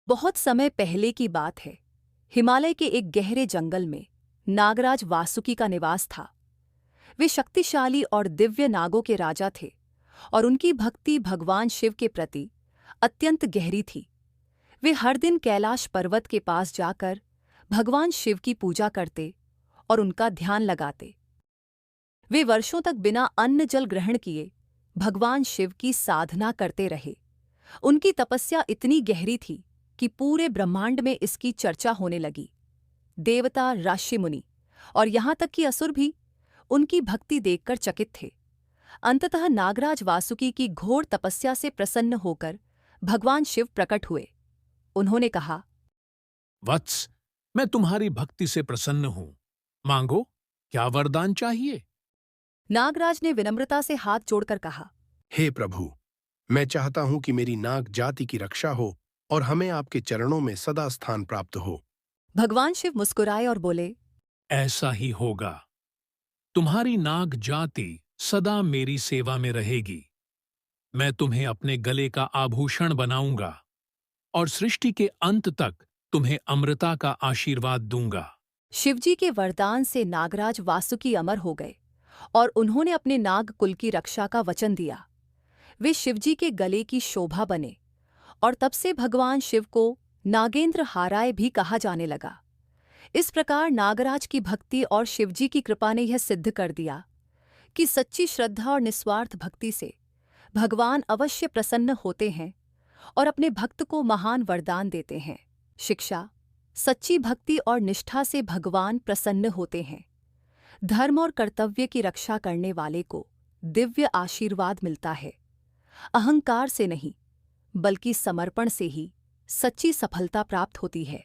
बहुत समय पहले की बात है। हिमालय के एक गहरे जंगल में नागराज वासुकी का निवास था। वे शक्तिशाली और दिव्य नागों के राजा थे और उनकी भक्ति भगवान शिव के प्रति अत्यंत गहरी थी। वे हर दिन कैलाश पर्वत के पास जाकर भगवान शिव की पूजा करते और उनका ध्यान लगाते। वे वर्षों तक बिना अन्न जल ग्रहण किए भगवान शिव की साधना करते रहे। उनकी तपस्या इतनी गहरी थी कि पूरे ब्रह्मांड में इसकी चर्चा होने लगी। देवता, ऋषि मुनि और यहाँ तक कि असुर भी उनकी भक्ति देखकर चकित थे। अंततः नागराज वासुकी की घोर तपस्या से प्रसन्न होकर भगवान शिव प्रकट हुए। उन्होंने कहा, वत्स, मैं तुम्हारी भक्ति से प्रसन्न हूं। मांगो, क्या वरदान चाहिए? नागराज ने विनम्रता से हाथ जोड़कर कहा, हे प्रभु, मैं चाहता हूं कि मेरी नाग जाति की रक्षा हो और हमें आपके चरणों में सदा स्थान प्राप्त हो। भगवान शिव मुस्कुराए और बोले, ऐसा ही होगा। तुम्हारी नाग जाति सदा मेरी सेवा में रहेगी। मैं तुम्हें अपने गले का आभूषण बनाऊंगा और सृष्टि के अंत तक तुम्हें अमृता का आशीर्वाद दूंगा। शिवजी के वरदान से नागराज वासुकी अमर हो गए और उन्होंने अपने नाग कुल की रक्षा का वचन दिया। वे शिवजी के गले की शोभा बने और तब से भगवान शिव को नागेंद्र हाराय भी कहा जाने लगा। इस प्रकार नागराज की भक्ति और शिवजी की कृपा ने यह सिद्ध कर दिया कि सच्ची श्रद्धा और निस्वार्थ भक्ति से भगवान अवश्य प्रसन्न होते हैं और अपने भक्त को महान वरदान देते हैं। शिक्षा: सच्ची भक्ति और निष्ठा से भगवान प्रसन्न होते हैं। धर्म और कर्तव्य की रक्षा करने वाले को दिव्य आशीर्वाद मिलता है। अहंकार से नहीं, बल्कि समर्पण से ही सच्ची सफलता प्राप्त होती है।